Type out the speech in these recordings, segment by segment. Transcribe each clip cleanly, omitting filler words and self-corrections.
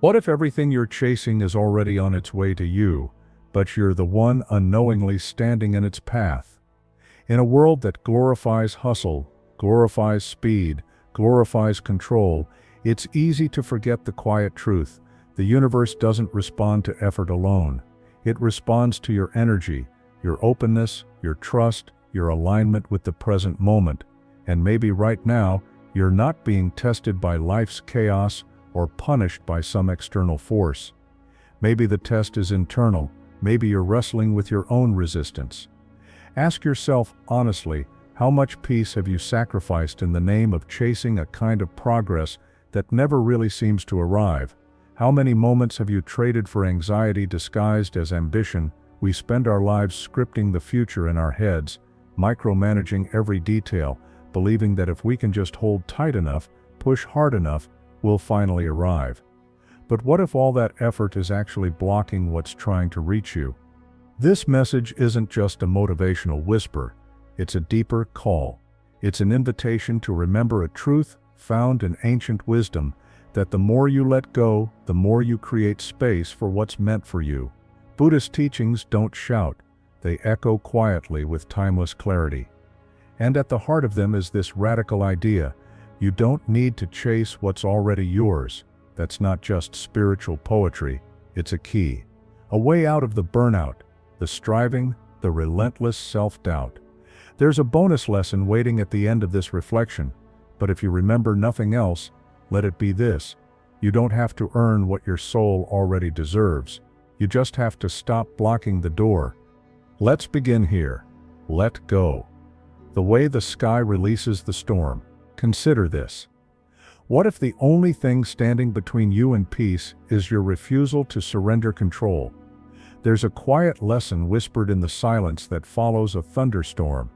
What if everything you're chasing is already on its way to you, but you're the one unknowingly standing in its path? In a world that glorifies hustle, glorifies speed, glorifies control, it's easy to forget the quiet truth. The universe doesn't respond to effort alone. It responds to your energy, your openness, your trust, your alignment with the present moment. And maybe right now, you're not being tested by life's chaos or punished by some external force. Maybe the test is internal. Maybe you're wrestling with your own resistance. Ask yourself honestly, how much peace have you sacrificed in the name of chasing a kind of progress that never really seems to arrive? How many moments have you traded for anxiety disguised as ambition? We spend our lives scripting the future in our heads, micromanaging every detail, believing that if we can just hold tight enough, push hard enough, we'll finally arrive. But what if all that effort is actually blocking what's trying to reach you? This message isn't just a motivational whisper, it's a deeper call. It's an invitation to remember a truth found in ancient wisdom, that the more you let go, the more you create space for what's meant for you. Buddhist teachings don't shout, they echo quietly with timeless clarity. And at the heart of them is this radical idea: you don't need to chase what's already yours. That's not just spiritual poetry, it's a key. A way out of the burnout, the striving, the relentless self-doubt. There's a bonus lesson waiting at the end of this reflection, but if you remember nothing else, let it be this: you don't have to earn what your soul already deserves. You just have to stop blocking the door. Let's begin here. Let go. The way the sky releases the storm. Consider this. What if the only thing standing between you and peace is your refusal to surrender control? There's a quiet lesson whispered in the silence that follows a thunderstorm.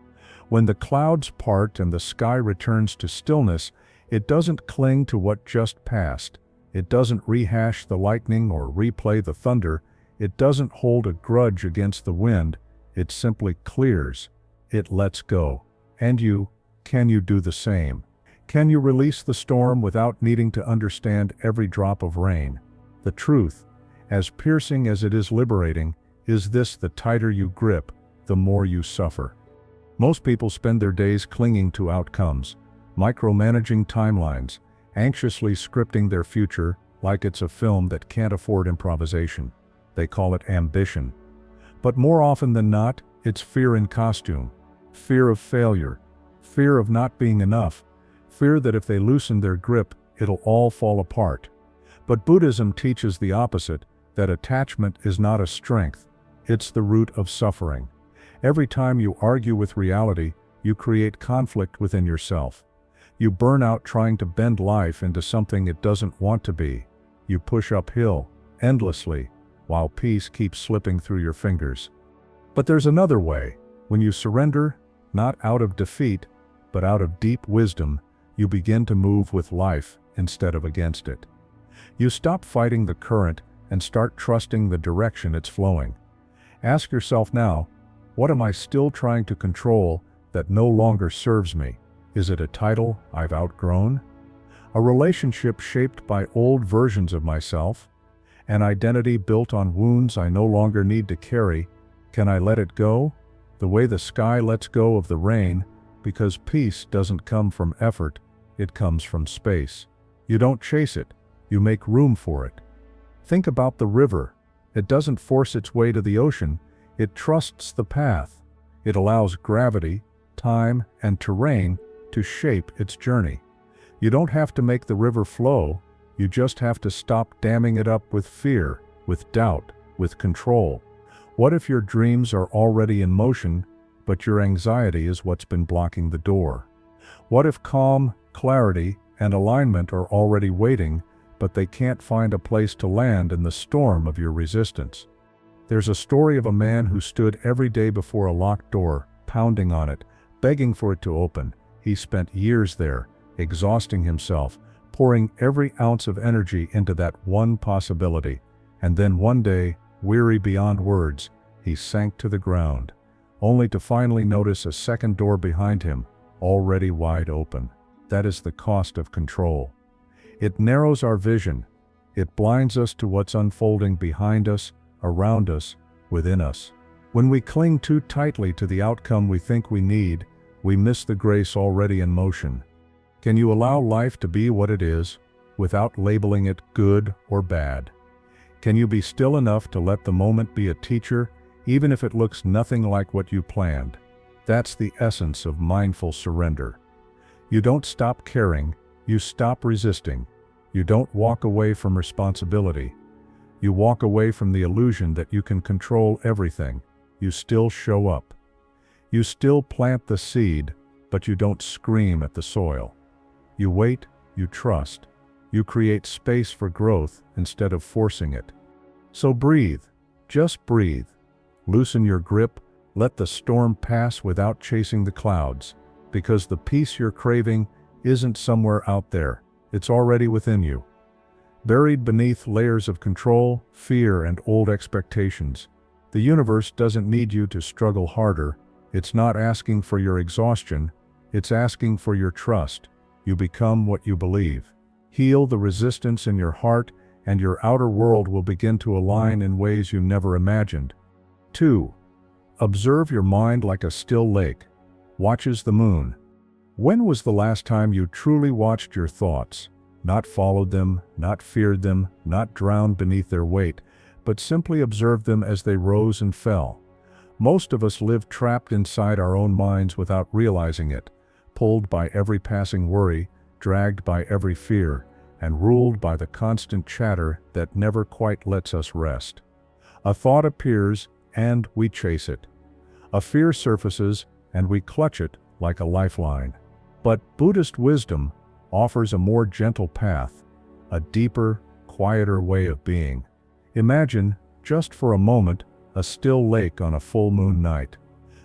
When the clouds part and the sky returns to stillness, it doesn't cling to what just passed. It doesn't rehash the lightning or replay the thunder. It doesn't hold a grudge against the wind. It simply clears. It lets go. And can you do the same? Can you release the storm without needing to understand every drop of rain? The truth, as piercing as it is liberating, is this: the tighter you grip, the more you suffer. Most people spend their days clinging to outcomes, micromanaging timelines, anxiously scripting their future like it's a film that can't afford improvisation. They call it ambition. But more often than not, it's fear in costume. Fear of failure, fear of not being enough, fear that if they loosen their grip, it'll all fall apart. But Buddhism teaches the opposite, that attachment is not a strength, it's the root of suffering. Every time you argue with reality, you create conflict within yourself. You burn out trying to bend life into something it doesn't want to be. You push uphill, endlessly, while peace keeps slipping through your fingers. But there's another way. When you surrender, not out of defeat, but out of deep wisdom, you begin to move with life instead of against it. You stop fighting the current and start trusting the direction it's flowing. Ask yourself now, what am I still trying to control that no longer serves me? Is it a title I've outgrown? A relationship shaped by old versions of myself? An identity built on wounds I no longer need to carry? Can I let it go? The way the sky lets go of the rain, because peace doesn't come from effort, it comes from space. You don't chase it, you make room for it. Think about the river. It doesn't force its way to the ocean, it trusts the path. It allows gravity, time, and terrain to shape its journey. You don't have to make the river flow, you just have to stop damming it up with fear, with doubt, with control. What if your dreams are already in motion, but your anxiety is what's been blocking the door? What if calm, clarity, and alignment are already waiting, but they can't find a place to land in the storm of your resistance? There's a story of a man who stood every day before a locked door, pounding on it, begging for it to open. He spent years there, exhausting himself, pouring every ounce of energy into that one possibility. And then one day, weary beyond words, he sank to the ground, only to finally notice a second door behind him, already wide open. That is the cost of control. It narrows our vision. It blinds us to what's unfolding behind us, around us, within us. When we cling too tightly to the outcome we think we need, we miss the grace already in motion. Can you allow life to be what it is, without labeling it good or bad? Can you be still enough to let the moment be a teacher, even if it looks nothing like what you planned? That's the essence of mindful surrender. You don't stop caring, you stop resisting. You don't walk away from responsibility. You walk away from the illusion that you can control everything. You still show up. You still plant the seed, but you don't scream at the soil. You wait, you trust. You create space for growth instead of forcing it. So breathe, just breathe. Loosen your grip, let the storm pass without chasing the clouds, because the peace you're craving isn't somewhere out there, it's already within you. Buried beneath layers of control, fear, and old expectations, the universe doesn't need you to struggle harder. It's not asking for your exhaustion, it's asking for your trust. You become what you believe. Heal the resistance in your heart, and your outer world will begin to align in ways you never imagined. 2. Observe your mind like a still lake. Watches the moon. When was the last time you truly watched your thoughts? Not followed them, not feared them, not drowned beneath their weight, but simply observed them as they rose and fell. Most of us live trapped inside our own minds without realizing it, pulled by every passing worry, dragged by every fear, and ruled by the constant chatter that never quite lets us rest. A thought appears, and we chase it. A fear surfaces, and we clutch it like a lifeline. But Buddhist wisdom offers a more gentle path, a deeper, quieter way of being. Imagine, just for a moment, a still lake on a full moon night.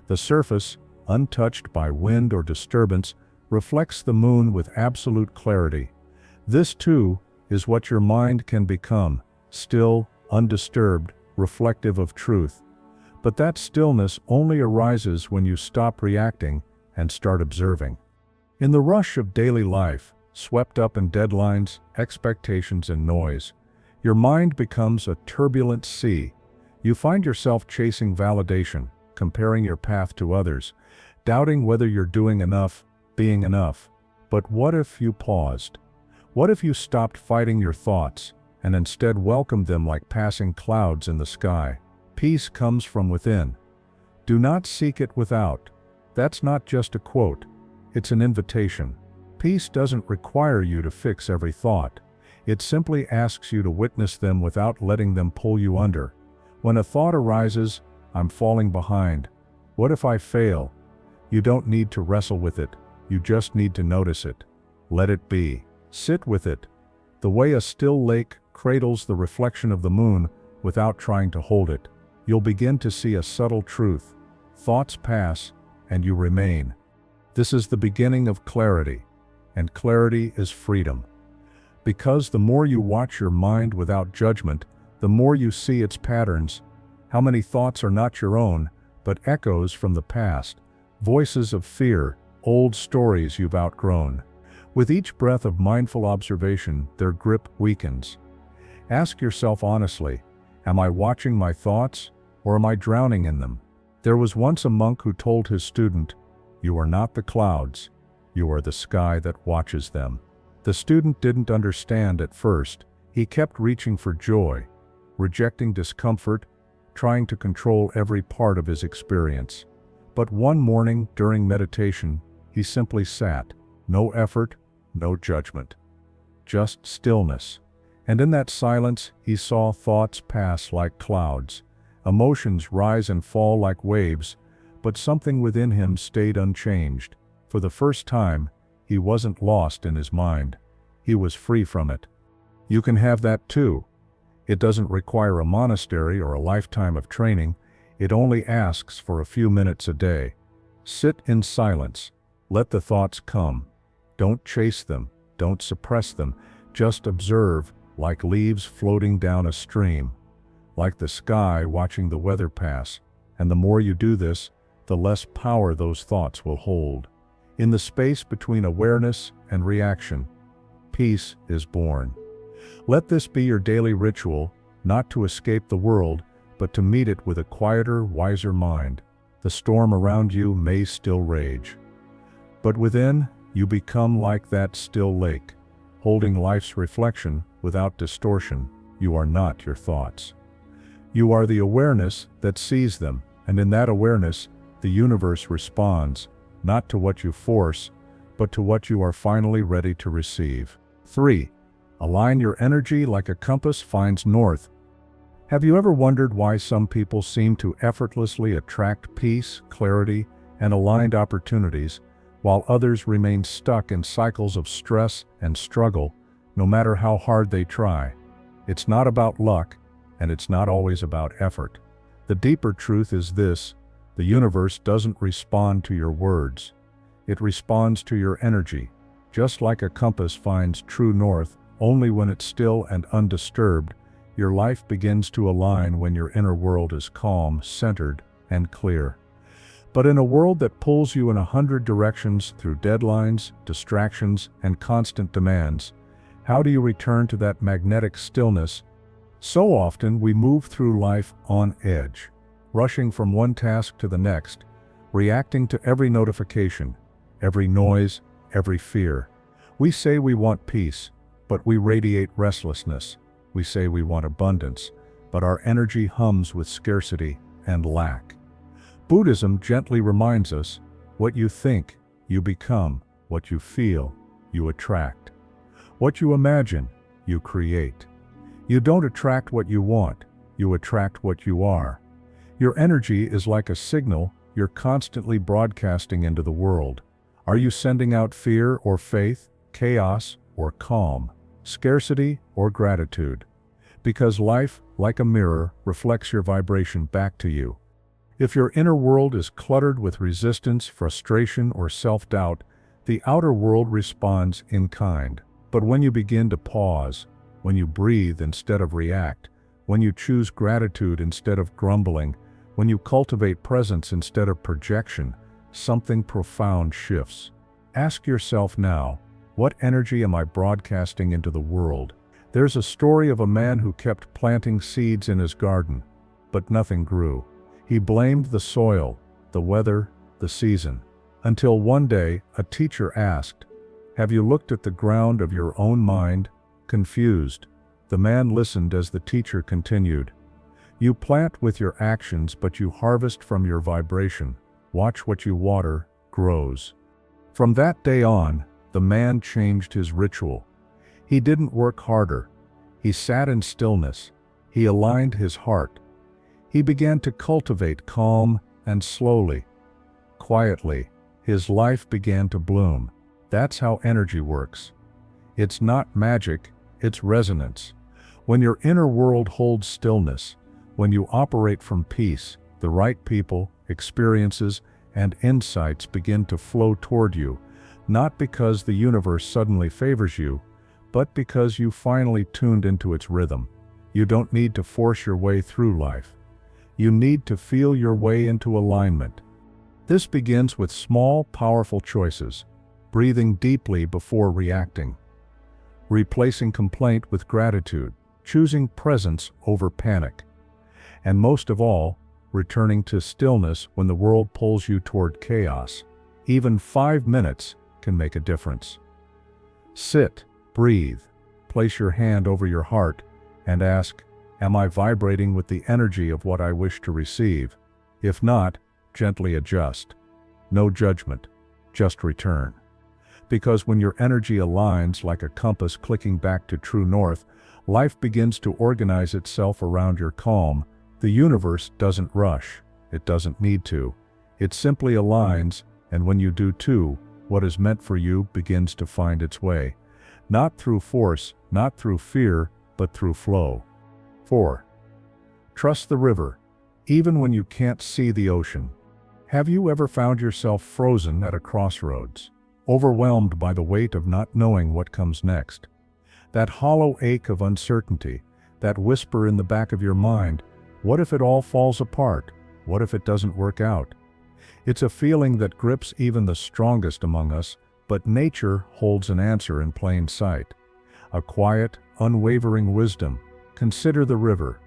The surface, untouched by wind or disturbance, reflects the moon with absolute clarity. This, too, is what your mind can become, still, undisturbed, reflective of truth. But that stillness only arises when you stop reacting and start observing. In the rush of daily life, swept up in deadlines, expectations, and noise, your mind becomes a turbulent sea. You find yourself chasing validation, comparing your path to others, doubting whether you're doing enough, being enough. But what if you paused? What if you stopped fighting your thoughts, and instead welcomed them like passing clouds in the sky? Peace comes from within. Do not seek it without. That's not just a quote, it's an invitation. Peace doesn't require you to fix every thought. It simply asks you to witness them without letting them pull you under. When a thought arises, I'm falling behind. What if I fail? You don't need to wrestle with it, you just need to notice it. Let it be. Sit with it. The way a still lake cradles the reflection of the moon without trying to hold it, you'll begin to see a subtle truth. Thoughts pass, and you remain. This is the beginning of clarity, and clarity is freedom. Because the more you watch your mind without judgment, the more you see its patterns. How many thoughts are not your own, but echoes from the past, voices of fear, old stories you've outgrown. With each breath of mindful observation, their grip weakens. Ask yourself honestly, am I watching my thoughts, or am I drowning in them? There was once a monk who told his student, "You are not the clouds, you are the sky that watches them." The student didn't understand at first. He kept reaching for joy, rejecting discomfort, trying to control every part of his experience. But one morning during meditation, he simply sat. No effort, no judgment. Just stillness. And in that silence, he saw thoughts pass like clouds, emotions rise and fall like waves, but something within him stayed unchanged. For the first time, he wasn't lost in his mind. He was free from it. You can have that too. It doesn't require a monastery or a lifetime of training. It only asks for a few minutes a day. Sit in silence. Let the thoughts come. Don't chase them. Don't suppress them. Just observe, like leaves floating down a stream, like the sky watching the weather pass. And the more you do this, the less power those thoughts will hold. In the space between awareness and reaction, peace is born. Let this be your daily ritual, not to escape the world, but to meet it with a quieter, wiser mind. The storm around you may still rage, but within, you become like that still lake, holding life's reflection without distortion. You are not your thoughts. You are the awareness that sees them, and in that awareness, the universe responds, not to what you force, but to what you are finally ready to receive. 3. Align your energy like a compass finds north. Have you ever wondered why some people seem to effortlessly attract peace, clarity, and aligned opportunities, while others remain stuck in cycles of stress and struggle, no matter how hard they try? It's not about luck, and it's not always about effort. The deeper truth is this: the universe doesn't respond to your words. It responds to your energy. Just like a compass finds true north only when it's still and undisturbed, your life begins to align when your inner world is calm, centered, and clear. But in a world that pulls you in 100 directions through deadlines, distractions, and constant demands, how do you return to that magnetic stillness? So often we move through life on edge, rushing from one task to the next, reacting to every notification, every noise, every fear. We say we want peace, but we radiate restlessness. We say we want abundance, but our energy hums with scarcity and lack. Buddhism gently reminds us, what you think, you become. What you feel, you attract. What you imagine, you create. You don't attract what you want, you attract what you are. Your energy is like a signal you're constantly broadcasting into the world. Are you sending out fear or faith, chaos or calm, scarcity or gratitude? Because life, like a mirror, reflects your vibration back to you. If your inner world is cluttered with resistance, frustration, or self-doubt, the outer world responds in kind. But when you begin to pause, when you breathe instead of react, when you choose gratitude instead of grumbling, when you cultivate presence instead of projection, something profound shifts. Ask yourself now, what energy am I broadcasting into the world? There's a story of a man who kept planting seeds in his garden, but nothing grew. He blamed the soil, the weather, the season, until one day a teacher asked, "Have you looked at the ground of your own mind?" Confused, the man listened as the teacher continued, "You plant with your actions, but you harvest from your vibration. Watch what you water, grows." From that day on, the man changed his ritual. He didn't work harder. He sat in stillness. He aligned his heart. He began to cultivate calm, and slowly, quietly, his life began to bloom. That's how energy works. It's not magic, it's resonance. When your inner world holds stillness, when you operate from peace, the right people, experiences, and insights begin to flow toward you, not because the universe suddenly favors you, but because you finally tuned into its rhythm. You don't need to force your way through life. You need to feel your way into alignment. This begins with small, powerful choices: breathing deeply before reacting, replacing complaint with gratitude, choosing presence over panic, and most of all, returning to stillness when the world pulls you toward chaos. Even 5 minutes can make a difference. Sit, breathe, place your hand over your heart, and ask, am I vibrating with the energy of what I wish to receive? If not, gently adjust. No judgment, just return. Because when your energy aligns like a compass clicking back to true north, life begins to organize itself around your calm. The universe doesn't rush. It doesn't need to. It simply aligns, and when you do too, what is meant for you begins to find its way. Not through force, not through fear, but through flow. 4. Trust the river, even when you can't see the ocean. Have you ever found yourself frozen at a crossroads, overwhelmed by the weight of not knowing what comes next? That hollow ache of uncertainty, that whisper in the back of your mind, what if it all falls apart? What if it doesn't work out? It's a feeling that grips even the strongest among us, but nature holds an answer in plain sight. a quiet, unwavering wisdom. Consider the river.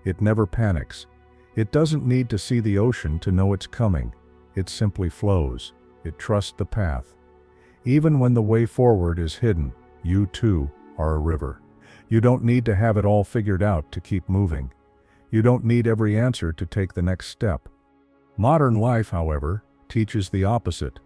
It never panics. It doesn't need to see the ocean to know it's coming. It simply flows. It trusts the path. Even when the way forward is hidden, you too are a river. You don't need to have it all figured out to keep moving. You don't need every answer to take the next step. Modern life, however, teaches the opposite.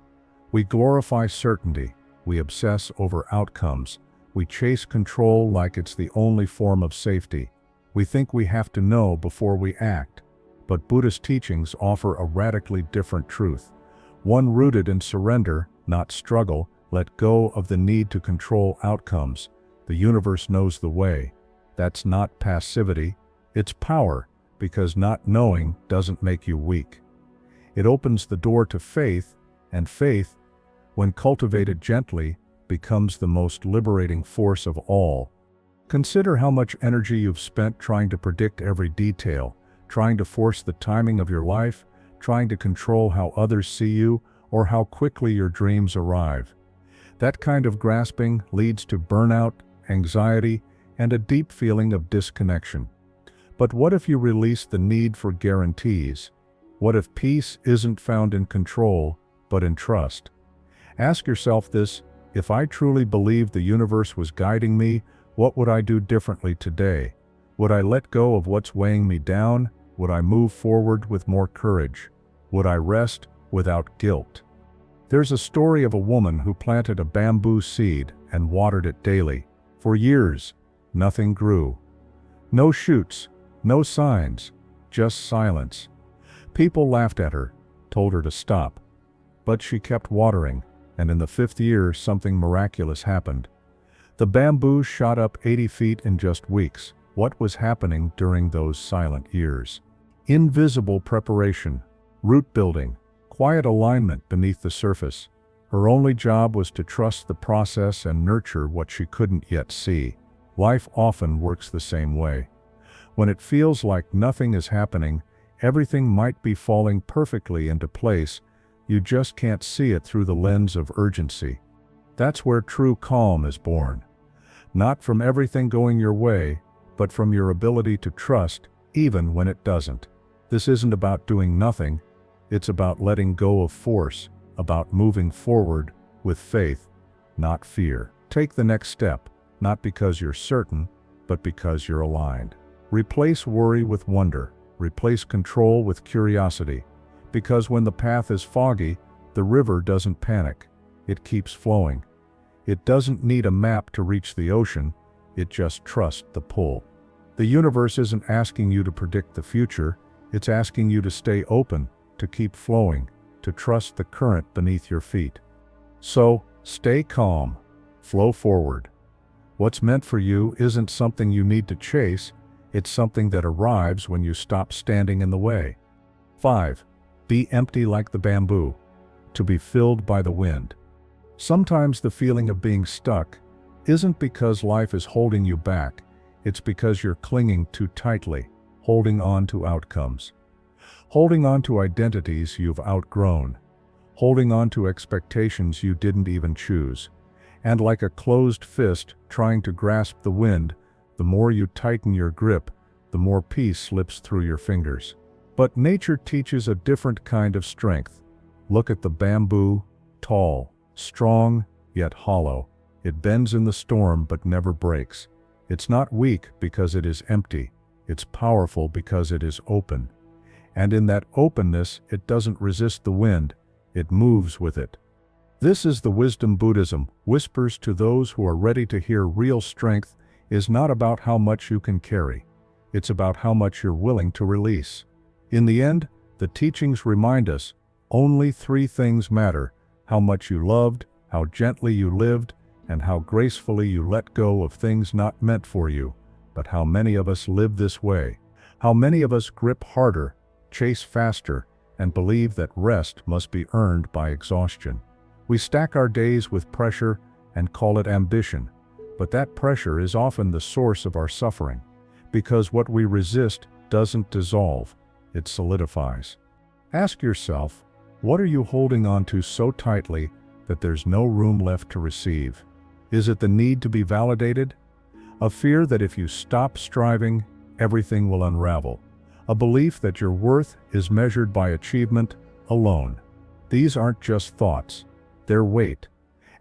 We glorify certainty. We obsess over outcomes. We chase control like it's the only form of safety. We think we have to know before we act. But Buddhist teachings offer a radically different truth. One rooted in surrender, not struggle. Let go of the need to control outcomes. The universe knows the way. That's not passivity. It's power, because not knowing doesn't make you weak. It opens the door to faith, and faith, when cultivated gently, becomes the most liberating force of all. Consider how much energy you've spent trying to predict every detail, trying to force the timing of your life, trying to control how others see you, or how quickly your dreams arrive. That kind of grasping leads to burnout, anxiety, and a deep feeling of disconnection. But what if you release the need for guarantees? What if peace isn't found in control, but in trust? Ask yourself this: if I truly believed the universe was guiding me, what would I do differently today? Would I let go of what's weighing me down? Would I move forward with more courage? Would I rest without guilt? There's a story of a woman who planted a bamboo seed and watered it daily. For years, nothing grew. No shoots, no signs, just silence. People laughed at her, told her to stop. But she kept watering, and in the 5th year something miraculous happened. The bamboo shot up 80 feet in just weeks. What was happening during those silent years? Invisible preparation, root building, quiet alignment beneath the surface. Her only job was to trust the process and nurture what she couldn't yet see. Life often works the same way. When it feels like nothing is happening, everything might be falling perfectly into place, you just can't see it through the lens of urgency. That's where true calm is born. Not from everything going your way, but from your ability to trust, even when it doesn't. This isn't about doing nothing. It's about letting go of force, about moving forward with faith, not fear. Take the next step, not because you're certain, but because you're aligned. Replace worry with wonder. Replace control with curiosity. Because when the path is foggy, the river doesn't panic. It keeps flowing. It doesn't need a map to reach the ocean. It just trusts the pull. The universe isn't asking you to predict the future. It's asking you to stay open, to keep flowing, to trust the current beneath your feet. So, stay calm. Flow forward. What's meant for you isn't something you need to chase. It's something that arrives when you stop standing in the way. 5. Be empty like the bamboo. To be filled by the wind. Sometimes the feeling of being stuck isn't because life is holding you back. It's because you're clinging too tightly, holding on to outcomes. Holding on to identities you've outgrown. Holding on to expectations you didn't even choose. And like a closed fist trying to grasp the wind, the more you tighten your grip, the more peace slips through your fingers. But nature teaches a different kind of strength. Look at the bamboo, tall, strong, yet hollow. It bends in the storm but never breaks. It's not weak because it is empty. It's powerful because it is open. And in that openness, it doesn't resist the wind. It moves with it. This is the wisdom Buddhism whispers to those who are ready to hear. Real strength is not about how much you can carry. It's about how much you're willing to release. In the end, the teachings remind us only 3 things matter: how much you loved, how gently you lived, and how gracefully you let go of things not meant for you. But how many of us live this way? How many of us grip harder, chase faster, and believe that rest must be earned by exhaustion? We stack our days with pressure and call it ambition, but that pressure is often the source of our suffering, because what we resist doesn't dissolve, it solidifies. Ask yourself, what are you holding on to so tightly that there's no room left to receive? Is it the need to be validated? A fear that if you stop striving, everything will unravel. A belief that your worth is measured by achievement alone. These aren't just thoughts, they're weight,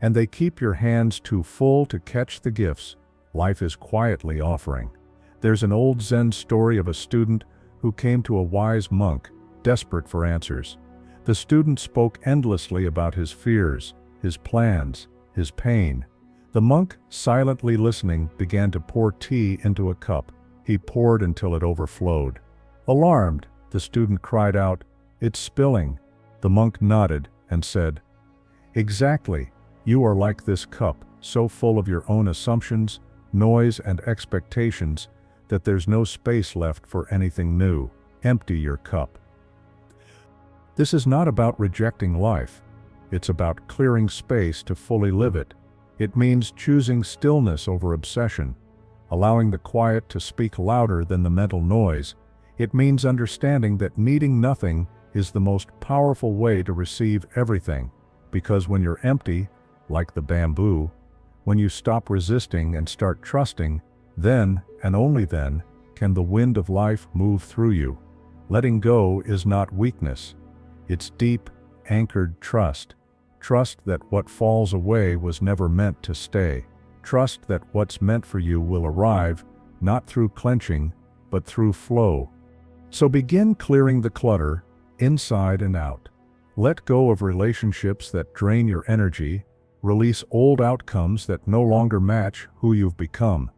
and they keep your hands too full to catch the gifts life is quietly offering. There's an old Zen story of a student who came to a wise monk, desperate for answers. The student spoke endlessly about his fears, his plans, his pain. The monk, silently listening, began to pour tea into a cup. He poured until it overflowed. Alarmed, the student cried out, "It's spilling." The monk nodded and said, "Exactly. You are like this cup, so full of your own assumptions, noise, and expectations that there's no space left for anything new. Empty your cup." This is not about rejecting life. It's about clearing space to fully live it. It means choosing stillness over obsession, allowing the quiet to speak louder than the mental noise. It means understanding that needing nothing is the most powerful way to receive everything, because when you're empty, like the bamboo, when you stop resisting and start trusting, then, and only then, can the wind of life move through you. Letting go is not weakness. It's deep, anchored trust. Trust that what falls away was never meant to stay. Trust that what's meant for you will arrive, not through clenching, but through flow. So begin clearing the clutter, inside and out. Let go of relationships that drain your energy. Release old outcomes that no longer match who you've become.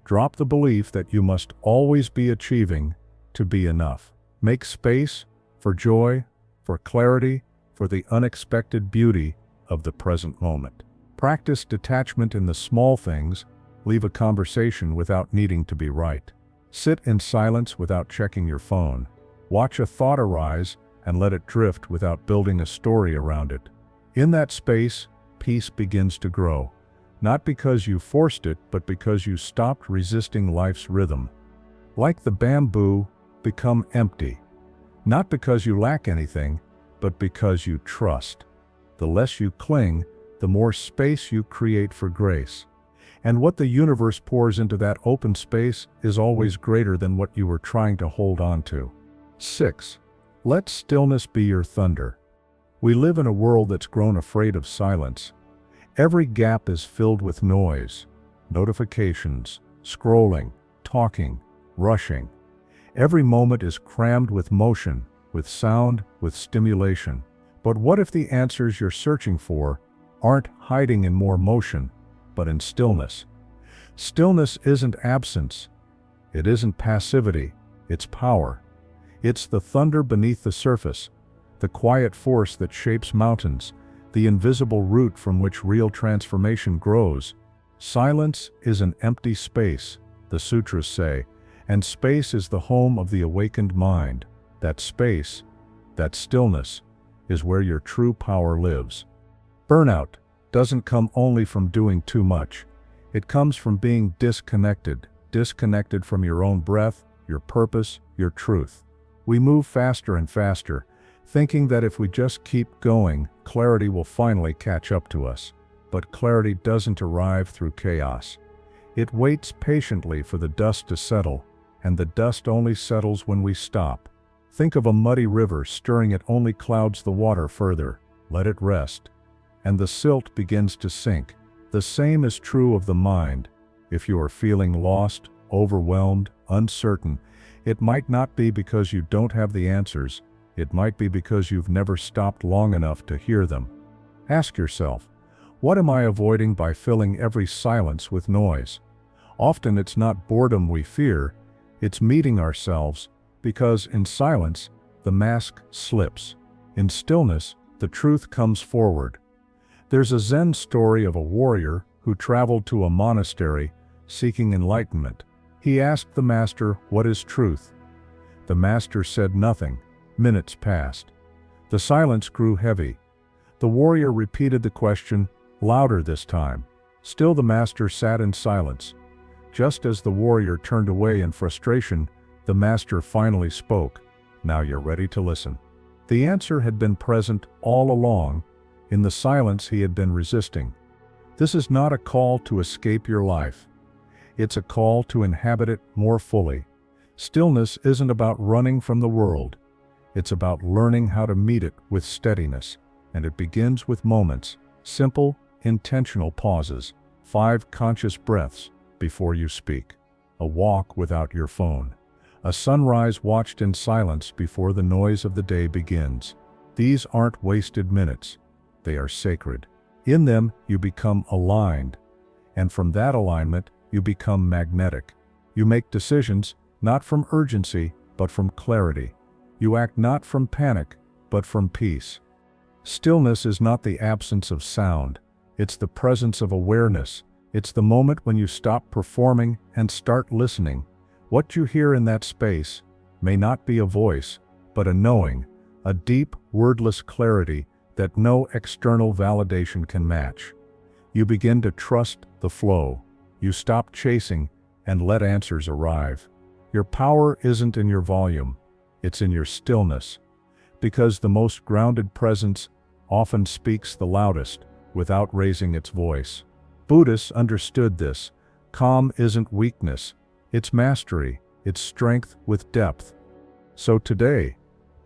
Drop the belief that you must always be achieving to be enough. Make space for joy, for clarity, for the unexpected beauty of the present moment. Practice detachment in the small things. Leave a conversation without needing to be right. Sit in silence without checking your phone. Watch a thought arise and let it drift without building a story around it. In that space, peace begins to grow, not because you forced it, but because you stopped resisting life's rhythm. Like the bamboo, become empty, not because you lack anything, but because you trust. The less you cling, the more space you create for grace. And what the universe pours into that open space is always greater than what you were trying to hold on to. 6. Let stillness be your thunder. We live in a world that's grown afraid of silence. Every gap is filled with noise, notifications, scrolling, talking, rushing. Every moment is crammed with motion, with sound, with stimulation. But what if the answers you're searching for aren't hiding in more motion, but in stillness? Stillness isn't absence. It isn't passivity. It's power. It's the thunder beneath the surface, the quiet force that shapes mountains, the invisible root from which real transformation grows. Silence is an empty space, the sutras say, and space is the home of the awakened mind. That space, that stillness, is where your true power lives. Burnout doesn't come only from doing too much. It comes from being disconnected from your own breath, your purpose, your truth. We move faster and faster, thinking that if we just keep going, clarity will finally catch up to us. But clarity doesn't arrive through chaos. It waits patiently for the dust to settle, and the dust only settles when we stop. Think of a muddy river. Stirring it only clouds the water further. Let it rest, and the silt begins to sink. The same is true of the mind. If you are feeling lost, overwhelmed, uncertain, it might not be because you don't have the answers. It might be because you've never stopped long enough to hear them. Ask yourself, what am I avoiding by filling every silence with noise? Often it's not boredom we fear, it's meeting ourselves, because in silence, the mask slips. In stillness, the truth comes forward. There's a Zen story of a warrior who traveled to a monastery seeking enlightenment. He asked the master, "What is truth?" The master said nothing. Minutes passed. The silence grew heavy. The warrior repeated the question, louder this time. Still the master sat in silence. Just as the warrior turned away in frustration, the master finally spoke. "Now you're ready to listen." The answer had been present all along. In the silence he had been resisting. This is not a call to escape your life. It's a call to inhabit it more fully. Stillness isn't about running from the world. It's about learning how to meet it with steadiness, and it begins with moments, simple, intentional pauses, 5 conscious breaths before you speak, a walk without your phone, a sunrise watched in silence before the noise of the day begins. These aren't wasted minutes. They are sacred. In them, you become aligned, and from that alignment, you become magnetic. You make decisions not from urgency, but from clarity. You act not from panic, but from peace. Stillness is not the absence of sound. It's the presence of awareness. It's the moment when you stop performing and start listening. What you hear in that space may not be a voice, but a knowing, a deep, wordless clarity that no external validation can match. You begin to trust the flow. You stop chasing and let answers arrive. Your power isn't in your volume, it's in your stillness, because the most grounded presence often speaks the loudest without raising its voice. Buddhists understood this. Calm isn't weakness, it's mastery, it's strength with depth. So today,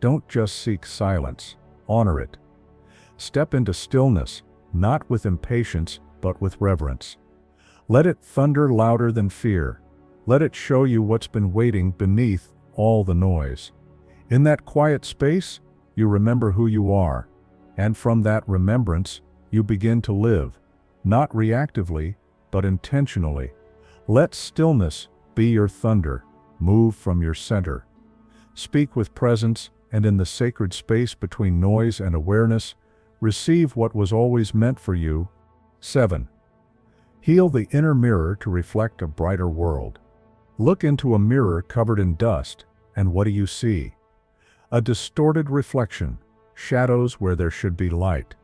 don't just seek silence, honor it. Step into stillness, not with impatience, but with reverence. Let it thunder louder than fear. Let it show you what's been waiting beneath all the noise. In that quiet space, you remember who you are, and from that remembrance, you begin to live, not reactively, but intentionally. Let stillness be your thunder. Move from your center. Speak with presence, and in the sacred space between noise and awareness, receive what was always meant for you. 7. Heal the inner mirror to reflect a brighter world. Look into a mirror covered in dust, and what do you see? A distorted reflection, shadows where there should be light.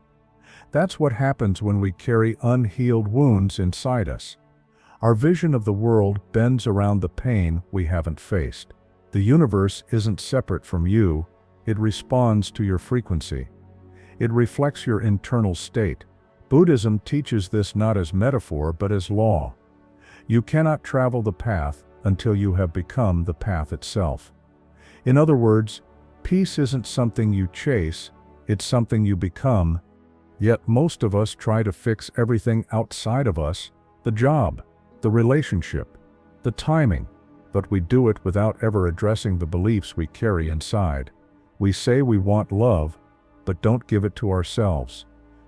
That's what happens when we carry unhealed wounds inside us. Our vision of the world bends around the pain we haven't faced. The universe isn't separate from you, it responds to your frequency. It reflects your internal state. Buddhism teaches this not as metaphor but as law. You cannot travel the path until you have become the path itself. In other words, peace isn't something you chase, it's something you become. Yet most of us try to fix everything outside of us, the job, the relationship, the timing, but we do it without ever addressing the beliefs we carry inside. We say we want love, but don't give it to ourselves.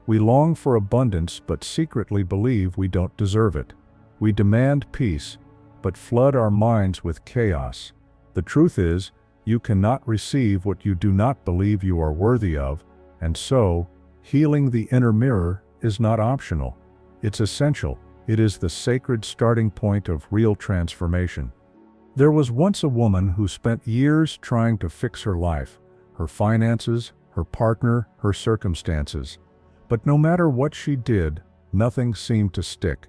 We long for abundance but secretly believe we don't deserve it. We demand peace, but flood our minds with chaos. The truth is, you cannot receive what you do not believe you are worthy of, and so, healing the inner mirror is not optional. It's essential. It is the sacred starting point of real transformation. There was once a woman who spent years trying to fix her life, her finances, her partner, her circumstances. But no matter what she did, nothing seemed to stick.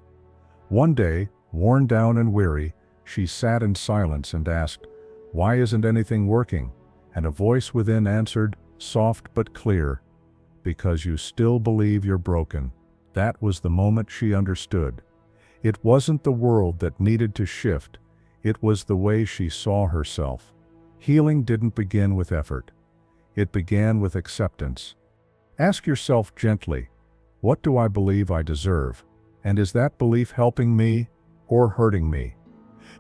One day, worn down and weary, she sat in silence and asked, "Why isn't anything working?" And a voice within answered, soft but clear, "Because you still believe you're broken." That was the moment she understood. It wasn't the world that needed to shift, it was the way she saw herself. Healing didn't begin with effort. It began with acceptance. Ask yourself gently, what do I believe I deserve? And is that belief helping me or hurting me?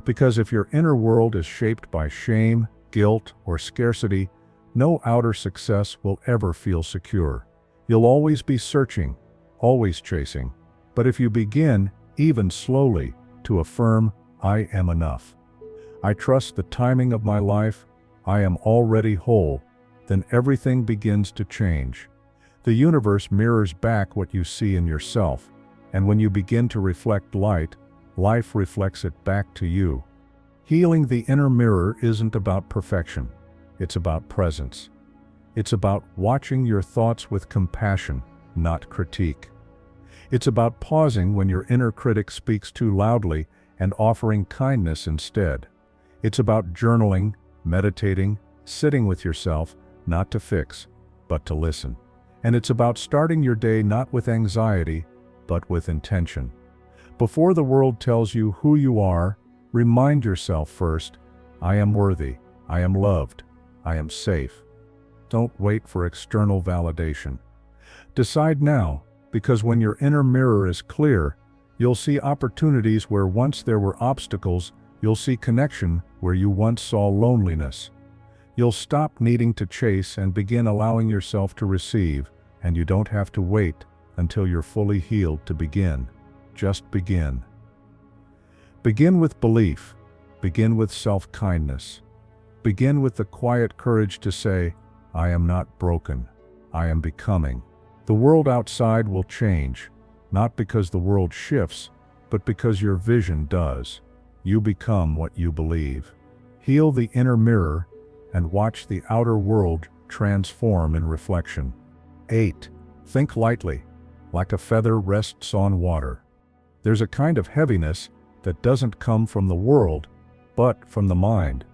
Because if your inner world is shaped by shame, guilt, or scarcity, no outer success will ever feel secure. You'll always be searching, always chasing. But if you begin, even slowly, to affirm, "I am enough. I trust the timing of my life. I am already whole," then everything begins to change. The universe mirrors back what you see in yourself, and when you begin to reflect light, life reflects it back to you. Healing the inner mirror isn't about perfection. It's about presence. It's about watching your thoughts with compassion, not critique. It's about pausing when your inner critic speaks too loudly and offering kindness instead. It's about journaling, meditating, sitting with yourself, not to fix, but to listen. And it's about starting your day not with anxiety, but with intention. Before the world tells you who you are, remind yourself first, I am worthy, I am loved, I am safe. Don't wait for external validation. Decide now, because when your inner mirror is clear, you'll see opportunities where once there were obstacles, you'll see connection where you once saw loneliness. You'll stop needing to chase and begin allowing yourself to receive, and you don't have to wait until you're fully healed to begin. Just begin. Begin with belief. Begin with self-kindness. Begin with the quiet courage to say, I am not broken. I am becoming. The world outside will change, not because the world shifts, but because your vision does. You become what you believe. Heal the inner mirror and watch the outer world transform in reflection. 8. Think lightly, like a feather rests on water. There's a kind of heaviness that doesn't come from the world, but from the mind.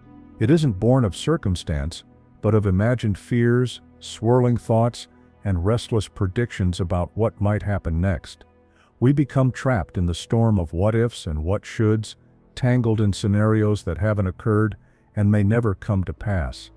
It isn't born of circumstance, but of imagined fears, swirling thoughts, and restless predictions about what might happen next. We become trapped in the storm of what-ifs and what-shoulds, tangled in scenarios that haven't occurred and may never come to pass.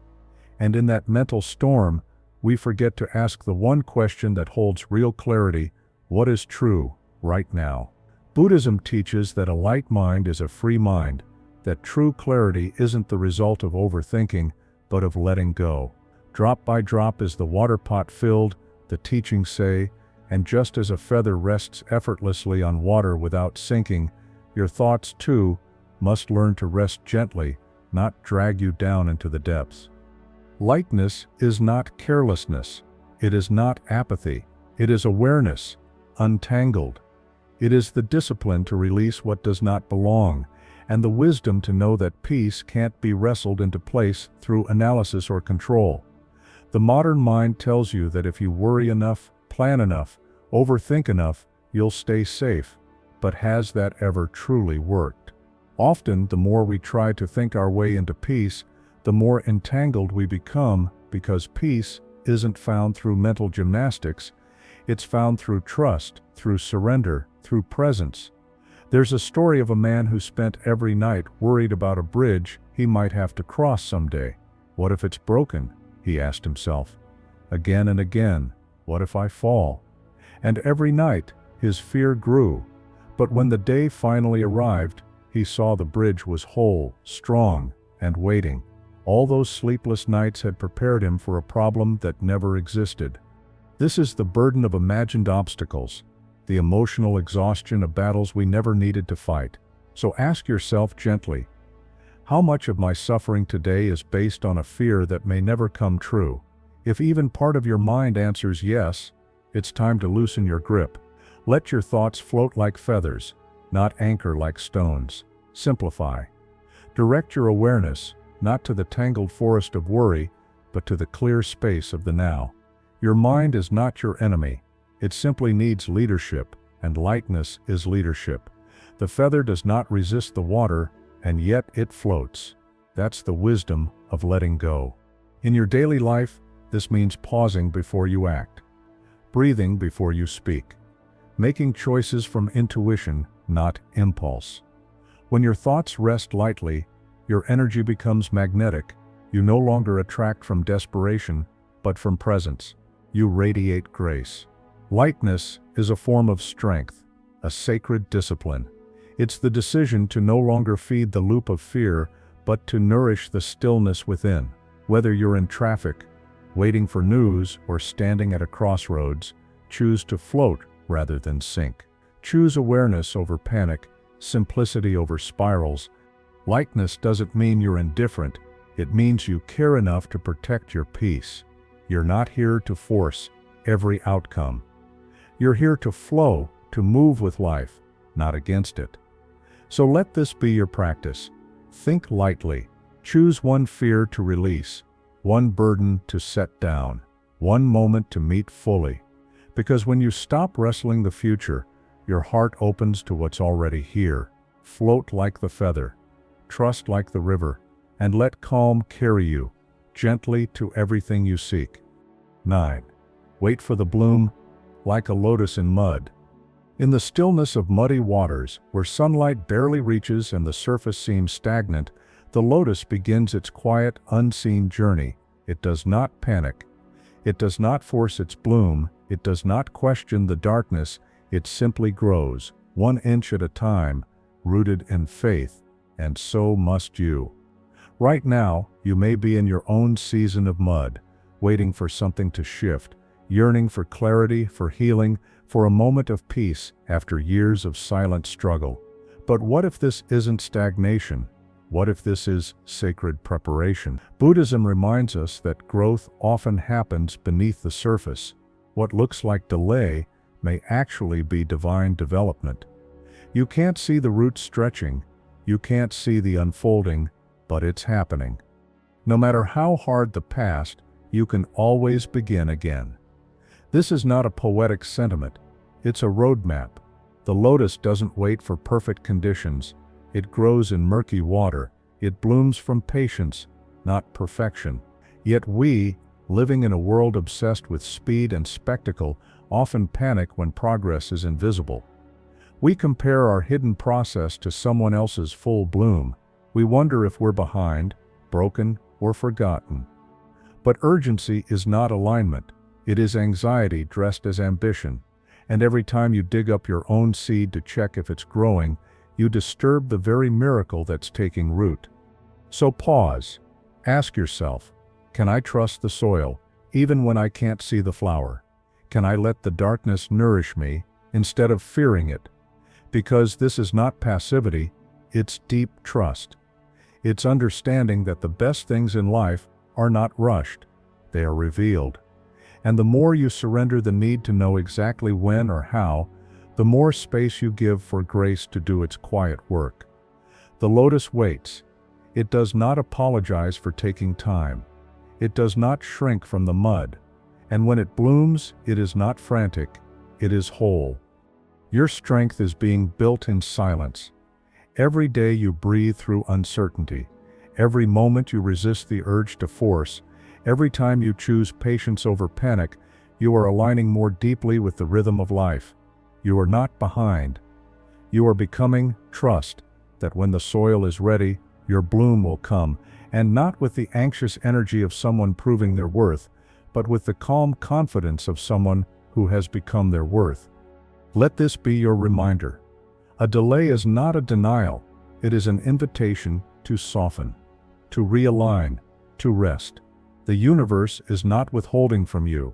And in that mental storm, we forget to ask the one question that holds real clarity: what is true right now? Buddhism teaches that a light mind is a free mind, that true clarity isn't the result of overthinking, but of letting go. Drop by drop is the water pot filled, the teachings say, and just as a feather rests effortlessly on water without sinking, your thoughts too must learn to rest gently, not drag you down into the depths. Lightness is not carelessness. It is not apathy. It is awareness, untangled. It is the discipline to release what does not belong, and the wisdom to know that peace can't be wrestled into place through analysis or control. The modern mind tells you that if you worry enough, plan enough, overthink enough, you'll stay safe. But has that ever truly worked? Often, the more we try to think our way into peace, the more entangled we become, because peace isn't found through mental gymnastics. It's found through trust, through surrender, through presence. There's a story of a man who spent every night worried about a bridge he might have to cross someday. What if it's broken? He asked himself. Again and again, what if I fall? And every night, his fear grew. But when the day finally arrived, he saw the bridge was whole, strong, and waiting. All those sleepless nights had prepared him for a problem that never existed. This is the burden of imagined obstacles, the emotional exhaustion of battles we never needed to fight. So ask yourself gently, how much of my suffering today is based on a fear that may never come true? If even part of your mind answers yes, it's time to loosen your grip. Let your thoughts float like feathers, not anchor like stones. Simplify. Direct your awareness, not to the tangled forest of worry, but to the clear space of the now. Your mind is not your enemy. It simply needs leadership, and lightness is leadership. The feather does not resist the water, and yet it floats. That's the wisdom of letting go. In your daily life, this means pausing before you act, breathing before you speak, making choices from intuition, not impulse. When your thoughts rest lightly, your energy becomes magnetic. You no longer attract from desperation, but from presence. You radiate grace. Lightness is a form of strength, a sacred discipline. It's the decision to no longer feed the loop of fear, but to nourish the stillness within. Whether you're in traffic, waiting for news, or standing at a crossroads, choose to float rather than sink. Choose awareness over panic, simplicity over spirals. Lightness doesn't mean you're indifferent. It means you care enough to protect your peace. You're not here to force every outcome. You're here to flow, to move with life, not against it. So let this be your practice. Think lightly. Choose one fear to release, one burden to set down, one moment to meet fully. Because when you stop wrestling the future, your heart opens to what's already here. Float like the feather, trust like the river, and let calm carry you gently to everything you seek. 9. Wait for the bloom, like a lotus in mud. In the stillness of muddy waters, where sunlight barely reaches and the surface seems stagnant, the lotus begins its quiet, unseen journey. It does not panic. It does not force its bloom. It does not question the darkness. It simply grows, 1 inch at a time, rooted in faith, and so must you. Right now, you may be in your own season of mud, waiting for something to shift, yearning for clarity, for healing, for a moment of peace after years of silent struggle. But what if this isn't stagnation? What if this is sacred preparation? Buddhism reminds us that growth often happens beneath the surface. What looks like delay may actually be divine development. You can't see the roots stretching, you can't see the unfolding, but it's happening. No matter how hard the past, you can always begin again. This is not a poetic sentiment, it's a roadmap. The lotus doesn't wait for perfect conditions. It grows in murky water. It blooms from patience, not perfection. Yet we, living in a world obsessed with speed and spectacle, often panic when progress is invisible. We compare our hidden process to someone else's full bloom. We wonder if we're behind, broken, or forgotten. But urgency is not alignment. It is anxiety dressed as ambition. And every time you dig up your own seed to check if it's growing, you disturb the very miracle that's taking root. So pause. Ask yourself, can I trust the soil, even when I can't see the flower? Can I let the darkness nourish me, instead of fearing it? Because this is not passivity, it's deep trust. It's understanding that the best things in life are not rushed, they are revealed. And the more you surrender the need to know exactly when or how, the more space you give for grace to do its quiet work. The lotus waits. It does not apologize for taking time. It does not shrink from the mud. And when it blooms, it is not frantic, it is whole. Your strength is being built in silence. Every day you breathe through uncertainty. Every moment you resist the urge to force. Every time you choose patience over panic, you are aligning more deeply with the rhythm of life. You are not behind. You are becoming. Trust that when the soil is ready, your bloom will come, and not with the anxious energy of someone proving their worth, but with the calm confidence of someone who has become their worth. Let this be your reminder. A delay is not a denial, it is an invitation to soften, to realign, to rest. The universe is not withholding from you.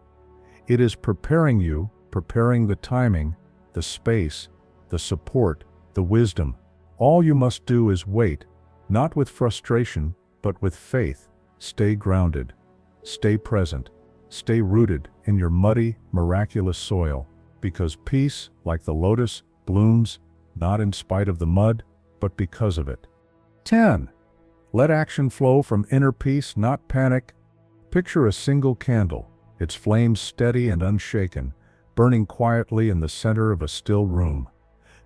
It is preparing you, preparing the timing, the space, the support, the wisdom. All you must do is wait, not with frustration, but with faith. Stay grounded, stay present, stay rooted in your muddy, miraculous soil, because peace, like the lotus, blooms, not in spite of the mud, but because of it. 10. Let action flow from inner peace, not panic. Picture a single candle, its flames steady and unshaken, burning quietly in the center of a still room.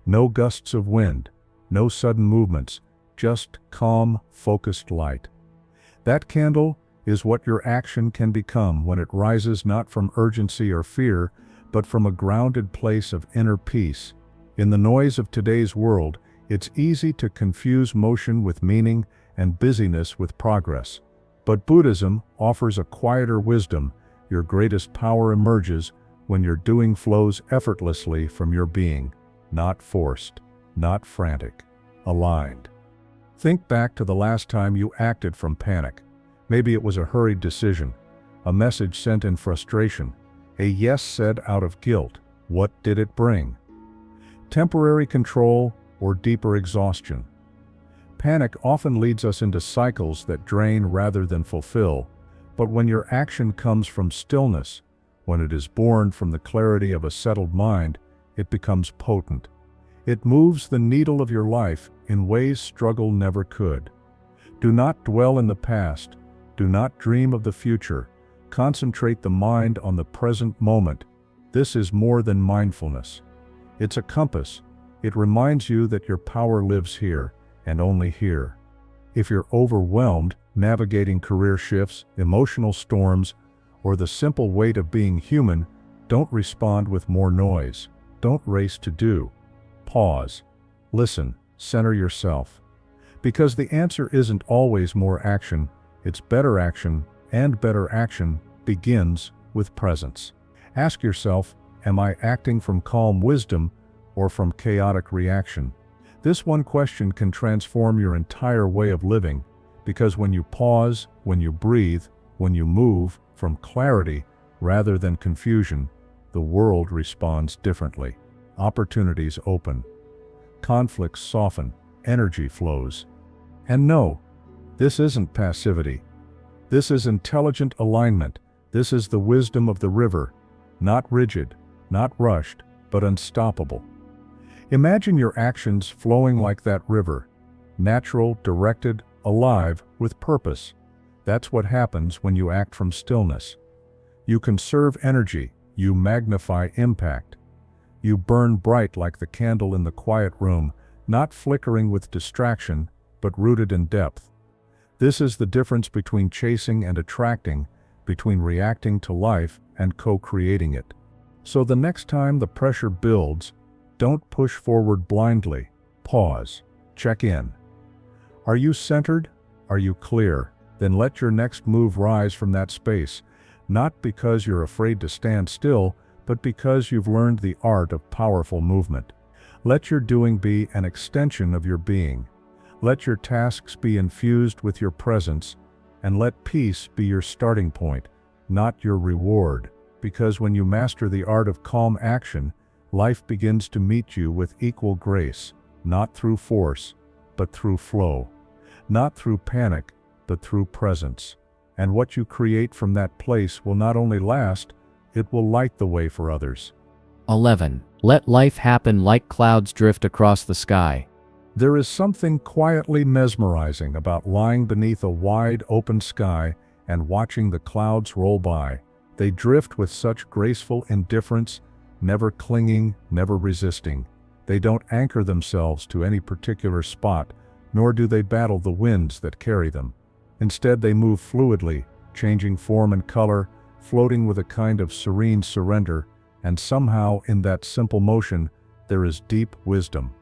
No gusts of wind, no sudden movements, just calm, focused light. That candle is what your action can become when it rises not from urgency or fear, but from a grounded place of inner peace. In the noise of today's world, it's easy to confuse motion with meaning and busyness with progress. But Buddhism offers a quieter wisdom. Your greatest power emerges when your doing flows effortlessly from your being, not forced, not frantic, aligned. Think back to the last time you acted from panic. Maybe it was a hurried decision, a message sent in frustration, a yes said out of guilt. What did it bring? Temporary control or deeper exhaustion? Panic often leads us into cycles that drain rather than fulfill, but when your action comes from stillness, when it is born from the clarity of a settled mind, it becomes potent. It moves the needle of your life in ways struggle never could. Do not dwell in the past. Do not dream of the future. Concentrate the mind on the present moment. This is more than mindfulness. It's a compass. It reminds you that your power lives here, and only here. If you're overwhelmed, navigating career shifts, emotional storms, or the simple weight of being human, don't respond with more noise. don't race to do. Pause. Listen. Center yourself. Because the answer isn't always more action, it's better action, and better action begins with presence. Ask yourself, am I acting from calm wisdom or from chaotic reaction? This one question can transform your entire way of living, because when you pause, when you breathe, when you move from clarity rather than confusion, the world responds differently. Opportunities open. Conflicts soften. Energy flows. And no, this isn't passivity. This is intelligent alignment. This is the wisdom of the river, not rigid, not rushed, but unstoppable. Imagine your actions flowing like that river, natural, directed, alive, with purpose. That's what happens when you act from stillness. You conserve energy, you magnify impact. You burn bright like the candle in the quiet room, not flickering with distraction, but rooted in depth. This is the difference between chasing and attracting, between reacting to life and co-creating it. So the next time the pressure builds, don't push forward blindly. Pause. Check in. Are you centered? Are you clear? Then let your next move rise from that space, not because you're afraid to stand still, but because you've learned the art of powerful movement. Let your doing be an extension of your being. Let your tasks be infused with your presence, and let peace be your starting point, not your reward. Because when you master the art of calm action, life begins to meet you with equal grace, not through force, but through flow. Not through panic, but through presence. And what you create from that place will not only last, it will light the way for others. 11. Let life happen like clouds drift across the sky. There is something quietly mesmerizing about lying beneath a wide open sky and watching the clouds roll by. They drift with such graceful indifference, never clinging, never resisting. They don't anchor themselves to any particular spot, nor do they battle the winds that carry them. Instead, they move fluidly, changing form and color, floating with a kind of serene surrender, and somehow in that simple motion, there is deep wisdom.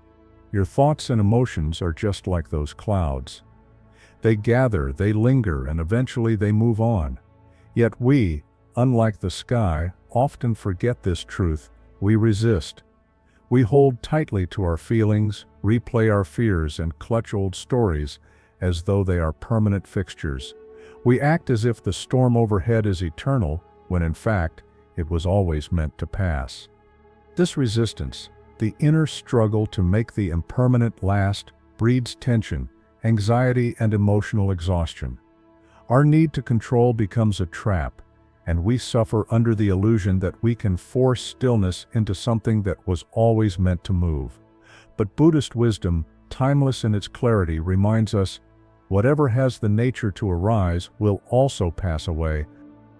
Your thoughts and emotions are just like those clouds. They gather, they linger, and eventually they move on. Yet we, unlike the sky, often forget this truth. We resist. We hold tightly to our feelings, replay our fears, and clutch old stories as though they are permanent fixtures. We act as if the storm overhead is eternal, when in fact, it was always meant to pass. This resistance, the inner struggle to make the impermanent last, breeds tension, anxiety, and emotional exhaustion. Our need to control becomes a trap, and we suffer under the illusion that we can force stillness into something that was always meant to move. But Buddhist wisdom, timeless in its clarity, reminds us, whatever has the nature to arise will also pass away.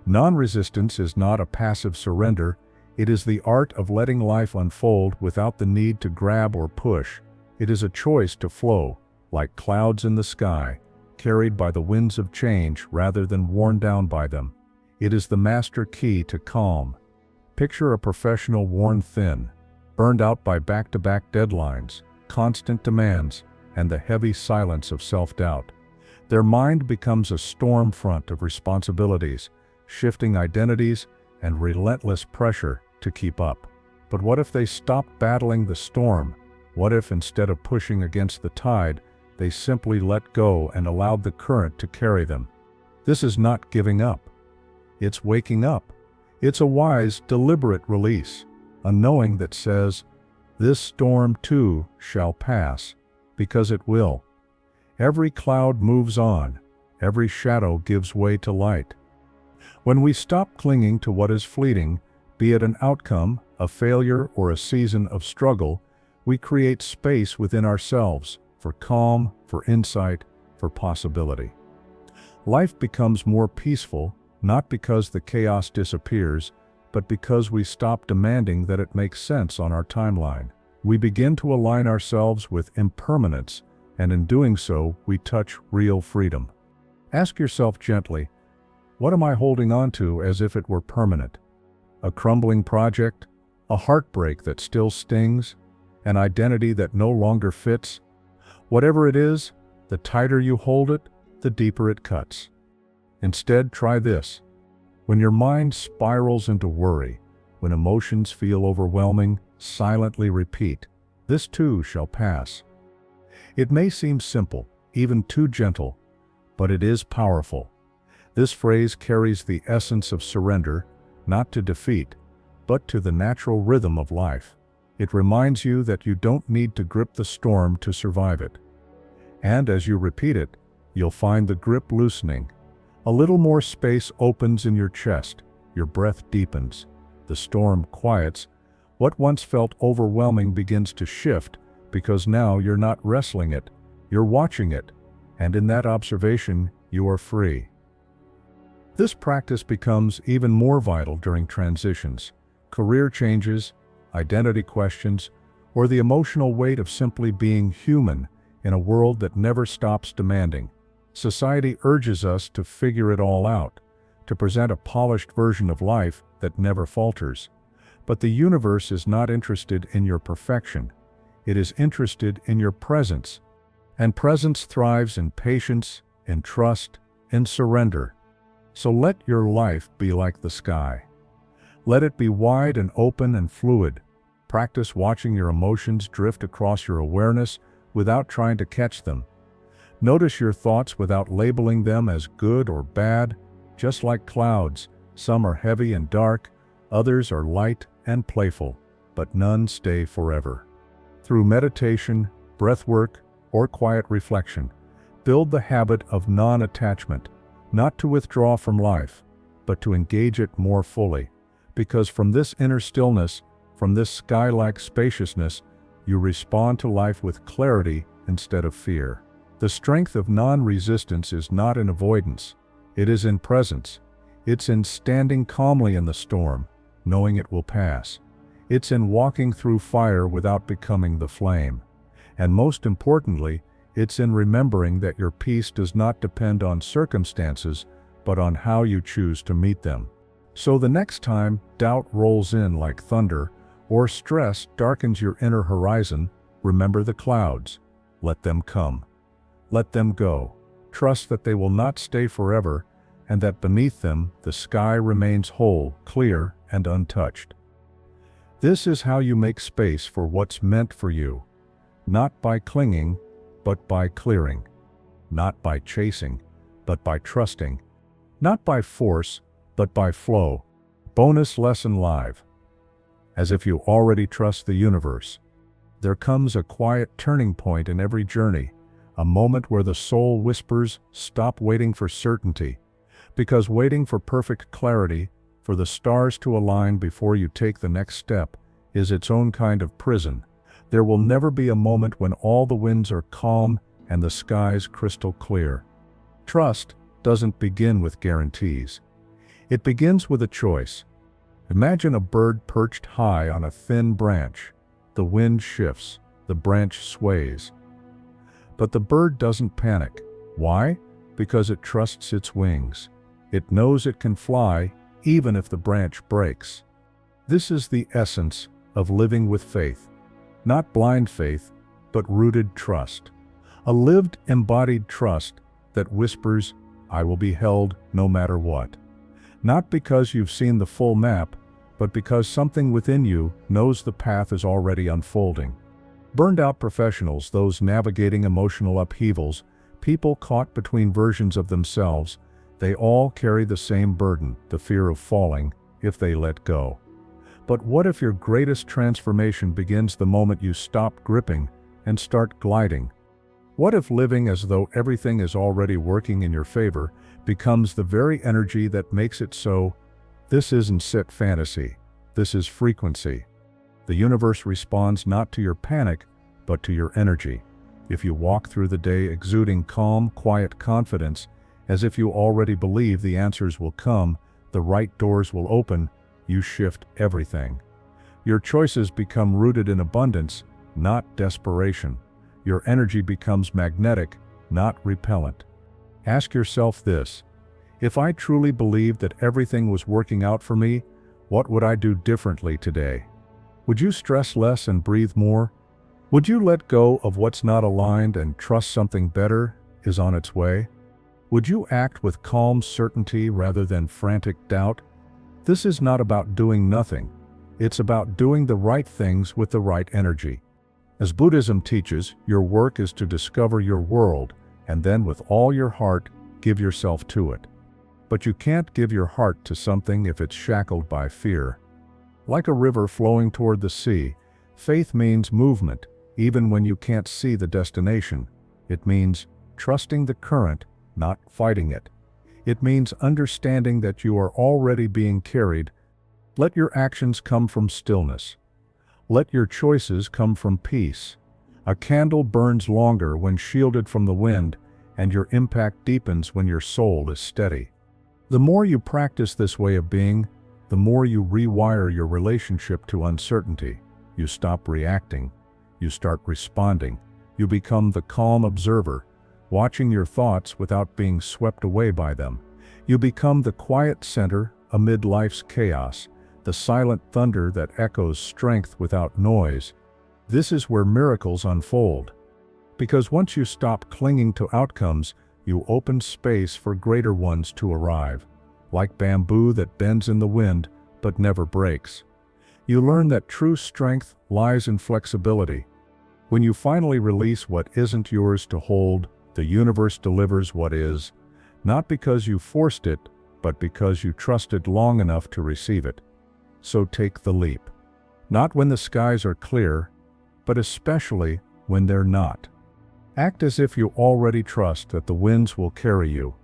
Non-resistance is not a passive surrender. It is the art of letting life unfold without the need to grab or push. It is a choice to flow, like clouds in the sky, carried by the winds of change rather than worn down by them. It is the master key to calm. Picture a professional worn thin, burned out by back-to-back deadlines, constant demands, and the heavy silence of self-doubt. Their mind becomes a storm front of responsibilities, shifting identities, and relentless pressure to keep up. But what if they stopped battling the storm? What if instead of pushing against the tide, they simply let go and allowed the current to carry them? This is not giving up. It's waking up. It's a wise, deliberate release, a knowing that says, this storm too shall pass, because it will. Every cloud moves on. Every shadow gives way to light. When we stop clinging to what is fleeting, be it an outcome, a failure, or a season of struggle, we create space within ourselves for calm, for insight, for possibility. Life becomes more peaceful, not because the chaos disappears, but because we stop demanding that it makes sense on our timeline. We begin to align ourselves with impermanence, and in doing so, we touch real freedom. Ask yourself gently, what am I holding on to as if it were permanent? A crumbling project? a heartbreak that still stings, an identity that no longer fits. Whatever it is, the tighter you hold it, the deeper it cuts. Instead, try this. When your mind spirals into worry, when emotions feel overwhelming, silently repeat, "This too shall pass." It may seem simple, even too gentle, but it is powerful. This phrase carries the essence of surrender, not to defeat, but to the natural rhythm of life. It reminds you that you don't need to grip the storm to survive it. And as you repeat it, you'll find the grip loosening. A little more space opens in your chest, your breath deepens, the storm quiets. What once felt overwhelming begins to shift, because now you're not wrestling it, you're watching it, and in that observation, you are free. This practice becomes even more vital during transitions, career changes, identity questions, or the emotional weight of simply being human in a world that never stops demanding. Society urges us to figure it all out, to present a polished version of life that never falters. But the universe is not interested in your perfection. It is interested in your presence. And presence thrives in patience, in trust, in surrender. So let your life be like the sky. Let it be wide and open and fluid. Practice watching your emotions drift across your awareness without trying to catch them. Notice your thoughts without labeling them as good or bad. Just like clouds, some are heavy and dark, others are light and playful, but none stay forever. Through meditation, breathwork, or quiet reflection, build the habit of non-attachment, not to withdraw from life, but to engage it more fully, because from this inner stillness, from this sky-like spaciousness, you respond to life with clarity instead of fear. The strength of non-resistance is not in avoidance, it is in presence. It's in standing calmly in the storm, knowing it will pass. It's in walking through fire without becoming the flame. And most importantly, it's in remembering that your peace does not depend on circumstances, but on how you choose to meet them. So the next time doubt rolls in like thunder, or stress darkens your inner horizon, remember the clouds. Let them come. Let them go. Trust that they will not stay forever, and that beneath them the sky remains whole, clear, and untouched. This is how you make space for what's meant for you. Not by clinging, but by clearing. Not by chasing, but by trusting. Not by force, but by flow. Bonus lesson live. As if you already trust the universe. There comes a quiet turning point in every journey, a moment where the soul whispers, "Stop waiting for certainty." Because waiting for perfect clarity, for the stars to align before you take the next step, is its own kind of prison. There will never be a moment when all the winds are calm and the skies crystal clear. Trust doesn't begin with guarantees. It begins with a choice. Imagine a bird perched high on a thin branch. The wind shifts, the branch sways. But the bird doesn't panic. Why? Because it trusts its wings. It knows it can fly, even if the branch breaks. This is the essence of living with faith. Not blind faith, but rooted trust. A lived, embodied trust that whispers, "I will be held no matter what." Not because you've seen the full map, but because something within you knows the path is already unfolding. Burned-out professionals, those navigating emotional upheavals, people caught between versions of themselves, they all carry the same burden, the fear of falling, if they let go. But what if your greatest transformation begins the moment you stop gripping and start gliding? What if living as though everything is already working in your favor becomes the very energy that makes it so? This isn't set fantasy. This is frequency. The universe responds not to your panic, but to your energy. If you walk through the day exuding calm, quiet confidence, as if you already believe the answers will come, the right doors will open, you shift everything. Your choices become rooted in abundance, not desperation. Your energy becomes magnetic, not repellent. Ask yourself this: if I truly believed that everything was working out for me, what would I do differently today? Would you stress less and breathe more? Would you let go of what's not aligned and trust something better is on its way? Would you act with calm certainty rather than frantic doubt? This is not about doing nothing. It's about doing the right things with the right energy. As Buddhism teaches, your work is to discover your world, and then with all your heart, give yourself to it. But you can't give your heart to something if it's shackled by fear. Like a river flowing toward the sea, faith means movement, even when you can't see the destination. It means trusting the current, not fighting it. It means understanding that you are already being carried. Let your actions come from stillness. Let your choices come from peace. A candle burns longer when shielded from the wind, and your impact deepens when your soul is steady. The more you practice this way of being, the more you rewire your relationship to uncertainty. You stop reacting. You start responding. You become the calm observer, watching your thoughts without being swept away by them. You become the quiet center amid life's chaos, the silent thunder that echoes strength without noise. This is where miracles unfold. Because once you stop clinging to outcomes, you open space for greater ones to arrive. Like bamboo that bends in the wind but never breaks. You learn that true strength lies in flexibility. When you finally release what isn't yours to hold, the universe delivers what is, not because you forced it, but because you trusted long enough to receive it. So take the leap. Not when the skies are clear, but especially when they're not. Act as if you already trust that the winds will carry you,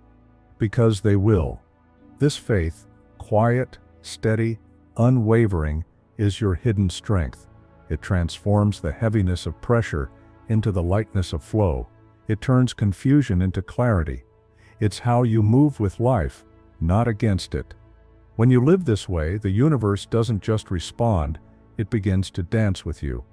because they will. This faith, quiet, steady, unwavering, is your hidden strength. It transforms the heaviness of pressure into the lightness of flow. It turns confusion into clarity. It's how you move with life, not against it. When you live this way, the universe doesn't just respond, it begins to dance with you.